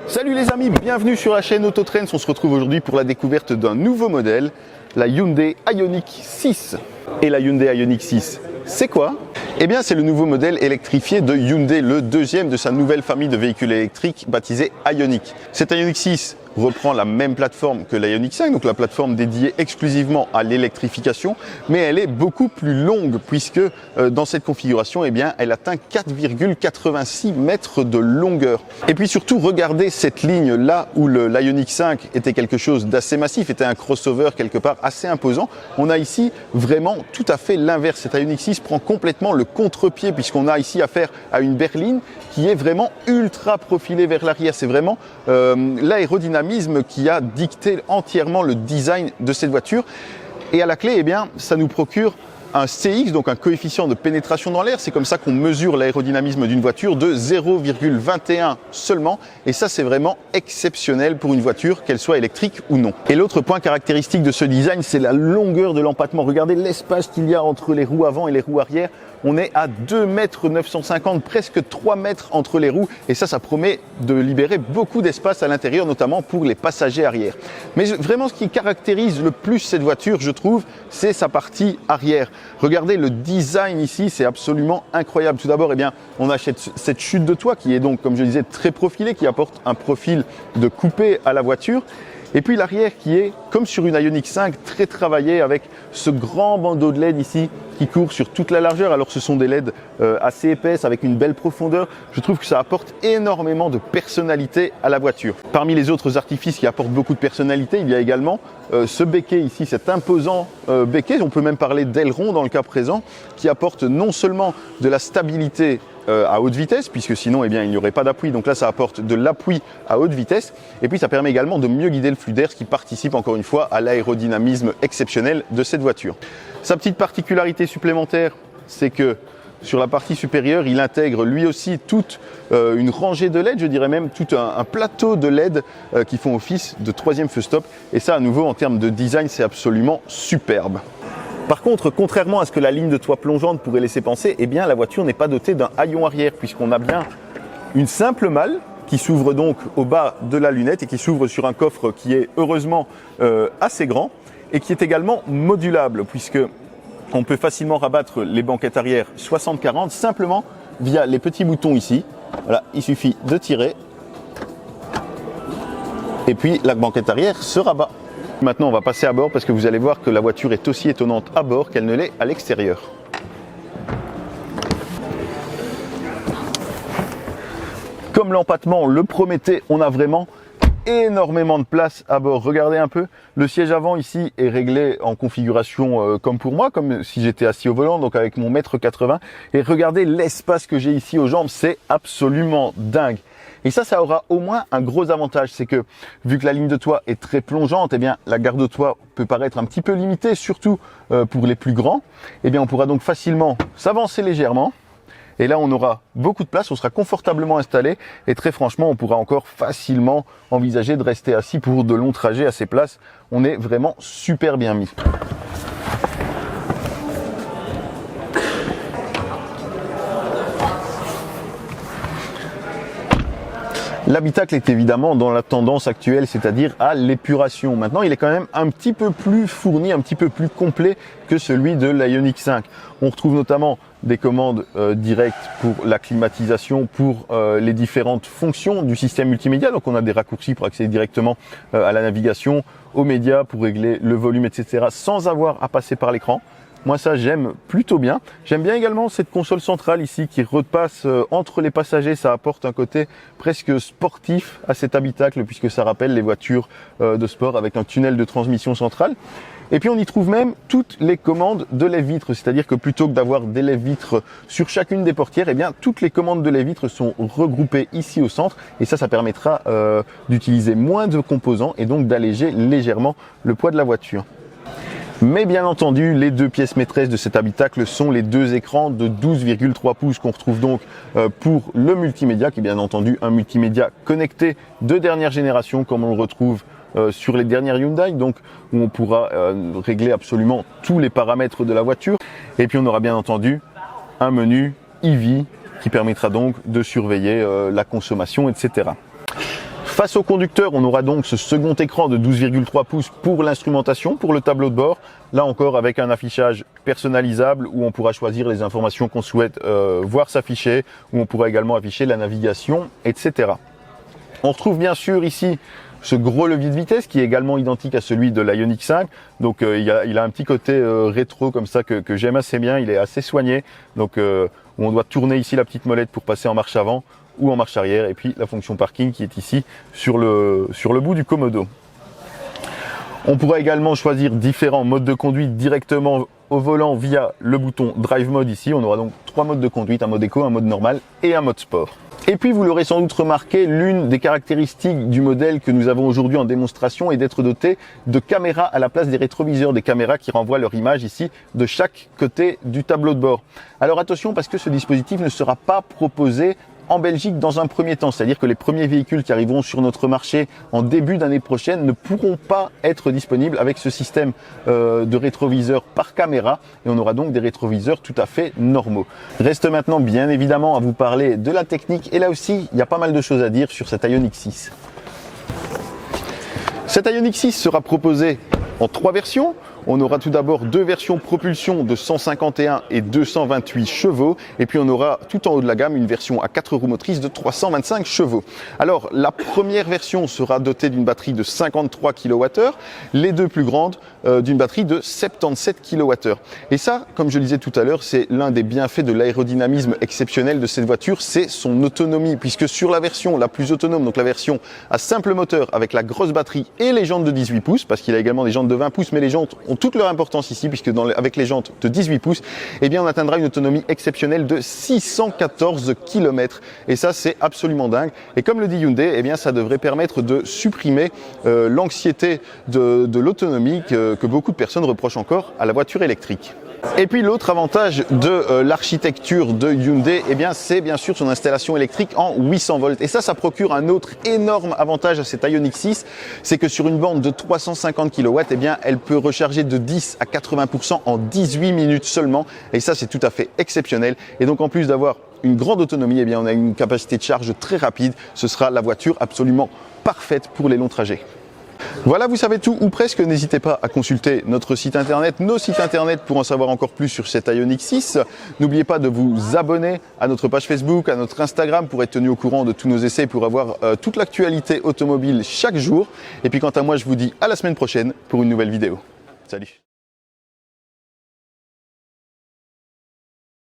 Salut les amis, bienvenue sur la chaîne Autotrends. On se retrouve aujourd'hui pour la découverte d'un nouveau modèle, la Hyundai Ioniq 6. Et la Hyundai Ioniq 6, c'est quoi? Eh bien, c'est le nouveau modèle électrifié de Hyundai, le deuxième de sa nouvelle famille de véhicules électriques baptisé Ioniq. Cette Ioniq 6 reprend la même plateforme que la Ioniq 5, donc la plateforme dédiée exclusivement à l'électrification, mais elle est beaucoup plus longue puisque dans cette configuration, eh bien, elle atteint 4,86 mètres de longueur. Et puis surtout, regardez cette ligne là où l'Ioniq 5 était quelque chose d'assez massif, était un crossover quelque part assez imposant. On a ici vraiment tout à fait l'inverse. Cette Ioniq 6 prend complètement le contre-pied puisqu'on a ici affaire à une berline qui est vraiment ultra profilée vers l'arrière. C'est vraiment l'aérodynamisme qui a dicté entièrement le design de cette voiture. Et à la clé, eh bien, ça nous procure un CX, donc un coefficient de pénétration dans l'air. C'est comme ça qu'on mesure l'aérodynamisme d'une voiture de 0,21 seulement. Et ça, c'est vraiment exceptionnel pour une voiture, qu'elle soit électrique ou non. Et l'autre point caractéristique de ce design, c'est la longueur de l'empattement. Regardez l'espace qu'il y a entre les roues avant et les roues arrière. On est à 2,950 m, presque 3 mètres entre les roues. Et ça promet de libérer beaucoup d'espace à l'intérieur, notamment pour les passagers arrière. Mais vraiment, ce qui caractérise le plus cette voiture, je trouve, c'est sa partie arrière. Regardez le design ici, c'est absolument incroyable. Tout d'abord, eh bien, on a cette chute de toit qui est donc, comme je disais, très profilée, qui apporte un profil de coupé à la voiture. Et puis l'arrière qui est, comme sur une Ioniq 5, très travaillé avec ce grand bandeau de LED ici qui court sur toute la largeur. Alors ce sont des LED assez épaisses avec une belle profondeur. Je trouve que ça apporte énormément de personnalité à la voiture. Parmi les autres artifices qui apportent beaucoup de personnalité, il y a également ce béquet ici, cet imposant béquet. On peut même parler d'aileron dans le cas présent, qui apporte non seulement de la stabilité à haute vitesse, puisque sinon eh bien, il n'y aurait pas d'appui. Donc là, ça apporte de l'appui à haute vitesse. Et puis, ça permet également de mieux guider le flux d'air, ce qui participe encore une fois à l'aérodynamisme exceptionnel de cette voiture. Sa petite particularité supplémentaire, c'est que sur la partie supérieure, il intègre lui aussi toute une rangée de LED, je dirais même tout un plateau de LED qui font office de troisième feu stop. Et ça, à nouveau, en termes de design, c'est absolument superbe. Par contre, contrairement à ce que la ligne de toit plongeante pourrait laisser penser, eh bien, la voiture n'est pas dotée d'un haillon arrière puisqu'on a bien une simple malle qui s'ouvre donc au bas de la lunette et qui s'ouvre sur un coffre qui est heureusement assez grand et qui est également modulable puisque on peut facilement rabattre les banquettes arrière 60-40 simplement via les petits boutons ici. Voilà, il suffit de tirer et puis la banquette arrière se rabat. Maintenant, on va passer à bord parce que vous allez voir que la voiture est aussi étonnante à bord qu'elle ne l'est à l'extérieur. Comme l'empattement le promettait, on a vraiment énormément de place à bord. Regardez un peu, le siège avant ici est réglé en configuration comme pour moi, comme si j'étais assis au volant, donc avec mon 1,80 m. Et regardez l'espace que j'ai ici aux jambes, c'est absolument dingue. Et ça aura au moins un gros avantage, c'est que vu que la ligne de toit est très plongeante, eh bien la garde de toit peut paraître un petit peu limitée, surtout pour les plus grands. Eh bien on pourra donc facilement s'avancer légèrement. Et là on aura beaucoup de place, on sera confortablement installé et très franchement on pourra encore facilement envisager de rester assis pour de longs trajets à ces places. On est vraiment super bien mis. L'habitacle est évidemment dans la tendance actuelle, c'est-à-dire à l'épuration. Maintenant, il est quand même un petit peu plus fourni, un petit peu plus complet que celui de l'Ioniq 5. On retrouve notamment des commandes directes pour la climatisation, pour les différentes fonctions du système multimédia. Donc on a des raccourcis pour accéder directement à la navigation, aux médias, pour régler le volume, etc. sans avoir à passer par l'écran. Moi ça j'aime plutôt bien. J'aime bien également cette console centrale ici qui repasse entre les passagers. Ça apporte un côté presque sportif à cet habitacle puisque ça rappelle les voitures de sport avec un tunnel de transmission centrale. Et puis on y trouve même toutes les commandes de lève-vitres, c'est-à-dire que plutôt que d'avoir des lève-vitres sur chacune des portières, eh bien toutes les commandes de lève-vitres sont regroupées ici au centre et ça permettra d'utiliser moins de composants et donc d'alléger légèrement le poids de la voiture. Mais bien entendu, les deux pièces maîtresses de cet habitacle sont les deux écrans de 12,3 pouces qu'on retrouve donc pour le multimédia, qui est bien entendu un multimédia connecté de dernière génération comme on le retrouve sur les dernières Hyundai, donc où on pourra régler absolument tous les paramètres de la voiture. Et puis on aura bien entendu un menu EV qui permettra donc de surveiller la consommation, etc. Face au conducteur, on aura donc ce second écran de 12,3 pouces pour l'instrumentation, pour le tableau de bord. Là encore avec un affichage personnalisable où on pourra choisir les informations qu'on souhaite voir s'afficher, où on pourra également afficher la navigation, etc. On retrouve bien sûr ici ce gros levier de vitesse qui est également identique à celui de l'Ioniq 5. Donc il a un petit côté rétro comme ça que j'aime assez bien, il est assez soigné. Donc où on doit tourner ici la petite molette pour passer en marche avant ou en marche arrière, et puis la fonction parking qui est ici sur le bout du commodo. On pourra également choisir différents modes de conduite directement au volant via le bouton Drive Mode ici. On aura donc 3 modes de conduite, un mode éco, un mode normal et un mode sport. Et puis vous l'aurez sans doute remarqué, l'une des caractéristiques du modèle que nous avons aujourd'hui en démonstration est d'être doté de caméras à la place des rétroviseurs, des caméras qui renvoient leur image ici de chaque côté du tableau de bord. Alors attention, parce que ce dispositif ne sera pas proposé en Belgique dans un premier temps, c'est-à-dire que les premiers véhicules qui arriveront sur notre marché en début d'année prochaine ne pourront pas être disponibles avec ce système de rétroviseur par caméra, et on aura donc des rétroviseurs tout à fait normaux. Reste maintenant bien évidemment à vous parler de la technique, et là aussi il y a pas mal de choses à dire sur cet Ioniq 6. Cet Ioniq 6 sera proposé en 3 versions. On aura tout d'abord 2 versions propulsion de 151 et 228 chevaux. Et puis on aura tout en haut de la gamme une version à 4 roues motrices de 325 chevaux. Alors la première version sera dotée d'une batterie de 53 kWh. Les deux plus grandes d'une batterie de 77 kWh. Et ça, comme je le disais tout à l'heure, c'est l'un des bienfaits de l'aérodynamisme exceptionnel de cette voiture, c'est son autonomie. Puisque sur la version la plus autonome, donc la version à simple moteur avec la grosse batterie et les jantes de 18 pouces, parce qu'il a également des jantes de 20 pouces, mais les jantes ont toute leur importance ici, puisque avec les jantes de 18 pouces, eh bien on atteindra une autonomie exceptionnelle de 614 km. Et ça, c'est absolument dingue. Et comme le dit Hyundai, eh bien ça devrait permettre de supprimer l'anxiété de l'autonomie que beaucoup de personnes reprochent encore à la voiture électrique. Et puis l'autre avantage de l'architecture de Hyundai, eh bien c'est bien sûr son installation électrique en 800 volts. Et ça procure un autre énorme avantage à cet Ioniq 6, c'est que sur une borne de 350 kW, eh bien elle peut recharger de 10 à 80% en 18 minutes seulement. Et ça, c'est tout à fait exceptionnel. Et donc en plus d'avoir une grande autonomie, eh bien on a une capacité de charge très rapide. Ce sera la voiture absolument parfaite pour les longs trajets. Voilà, vous savez tout ou presque. N'hésitez pas à consulter notre site internet, nos sites internet pour en savoir encore plus sur cet Ioniq 6. N'oubliez pas de vous abonner à notre page Facebook, à notre Instagram pour être tenu au courant de tous nos essais, pour avoir toute l'actualité automobile chaque jour. Et puis quant à moi, je vous dis à la semaine prochaine pour une nouvelle vidéo. Salut!